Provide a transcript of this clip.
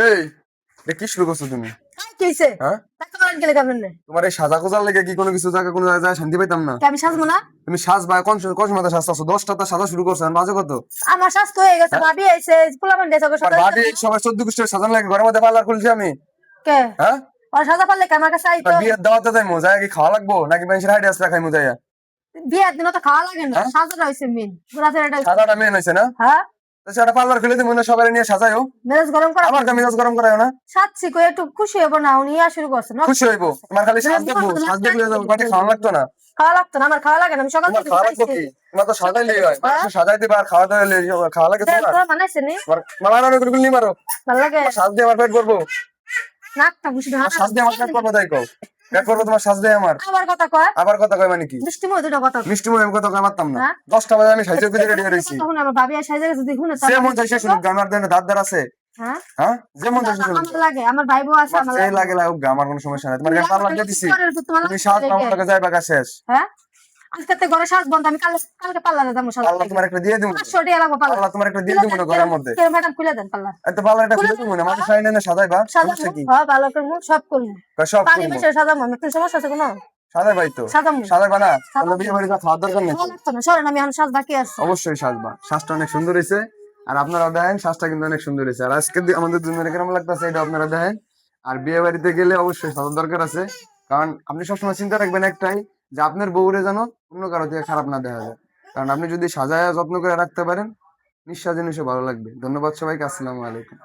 এই এটা কি শুরু করছো তুমি? কি হইছে? হ্যাঁ, টাকা মারান গেলে কেমনে? তোমার এই সাজা গোজার লেগে কি কোনো কিছু জায়গা কোনো জায়গায় শান্তি পাইতাম না? আমি সাজবো না? তুমি সাজবা কোন কোন মাথা সাজতাছো? 10টা তো সাজা শুরু করছো, এখন বাজে কত? আমার স্বাস্থ্য হয়ে গেছে, হ্যাঁ? ভাবি আইছে, পোলাপান দিয়েছে ওকে আর সাথে। ভাবি এই সময় 14 গোষ্ঠীর সাজানো লাগে, ঘরের মধ্যে পার্লার খুলছি আমি। কে? হ্যাঁ, ওর সাজা পারলে কি আমার কাছে আইতো? বিয়ের দাওয়াতে যাই মজা কি খাওয়া লাগবো নাকি মানুষের হাইডে আসলে খাই মজাইয়া? বিয়ের দিন তো খাওয়া লাগে না, হ্যাঁ? সাজাটা হইছে মেন। ঘোরাতে এটা সাজাটা মেন হয়েছে না? হ্যাঁ? আচ্ছা, একটা পার্লার খুলে দিই, মনে হয় সবাই নিয়ে সাজাইও। মেজাজ গরম করা। আমার কা মেজাজ গরম করায় না? সাচ্ছি কই একটু খুশি হবো না, উনি ইয়া শুরু করছে না। খুশি হইবো তোমার, খালি সাজ দেখবো, সাজ দেখলে পাটি খাওয়া লাগতো না? খাওয়া লাগতো না, আমার খাওয়া লাগে না, আমি সকাল তোমার থেকে খাওয়া লাগতো খাইছি। কি? তোমার তো সাজাইলেই হয়, মানুষ সাজাই দিবা আর খাওয়া দাওয়া খাওয়া লাগে দেখ তোমার? তো বানাইছে নি? মামার গুলি মারো, ভালো লাগে। তোমার সাজ দিয়ে আমার পেট করবো? নাকটা খুশি না। সাজ দিয়ে আমার পেট করবো, তাই কও? পেট করবো তোমার সাজ দিয়ে আমার? আবার কথা কয়। আবার কথা কয় মানে কি? মিষ্টি মুখ দুটো কথা কয়। মিষ্টি মুখে আমি কথা কয় মারতাম না। হ্যাঁ? 10টা বাজে আমি সাইজে গুজে রেডি হয়েছি। তখন আমার ভাবি আর সাইজে গেছে দেখুন না। সে মন চাইছে শুনুক, আমার দেনে দাঁত দাঁড় আছে। হ্যাঁ? হ্যাঁ, যেমন চাইছে শুনুক। আমার লাগে, আমার ভাই বউ আছে, আমার সে লাগে লাগুক গা, আমার কোনো সমস্যা নাই। তোমার কাছে পার্লার দিয়ে দিছি, তুমি সাজ আমার লগে যাইবা গা শেষ। হ্যাঁ? আজকে তো ঘরে সাজ বন্ধ, আমি কালকে পার্লারে যাবো সাজ। আল্লাহ তোমার একটা দিয়ে দিবো, 500 টাকা লাগবে পার্লার। আল্লাহ তোমার একটা দিয়ে দিবো না ঘরের মধ্যে। কে ম্যাডাম খুলে দেন পার্লার। এত পার্লার একটা খুলে দিবো না, মানুষ আইনে না সাজাইবা, সমস্যা সাজাবো, কি? হ্যাঁ ভালো করবো, সব করবো। কয় সব পানি করবো, মিশে সাজাবো, আমার কোনো সমস্যা আছে কোনো? সাজাইবাই তো। সাজাবো। সাজাইবা না? সাজাবো। তাহলে বিয়ে বাড়িতে খাওয়ার দরকার নেই। ভালো লাগতো না, সরেন, আমি এখন সাজ বাকি আছে। অবশ্যই সাজবা, সাজটা অনেক সুন্দর হয়েছে। আর আপনারা দেখেন সাজটা কিন্তু অনেক সুন্দর হয়েছে। আর আজকে আমাদের দুজনের কেমন লাগতেছে এটা আপনারা দেখেন। আর বিয়ে বাড়িতে গেলে অবশ্যই সাজার দরকার আছে, কারণ আপনি সবসময় চিন্তা রাখবেন একটাই, যে আপনার বউরে যেন অন্য কারো থেকে খারাপ না দেখা যায়। কারণ আপনি যদি সাজায় যত্ন করে রাখতে পারেন, নিঃশ্বাস জিনিসও ভালো লাগবে। ধন্যবাদ সবাইকে, আসসালামু আলাইকুম।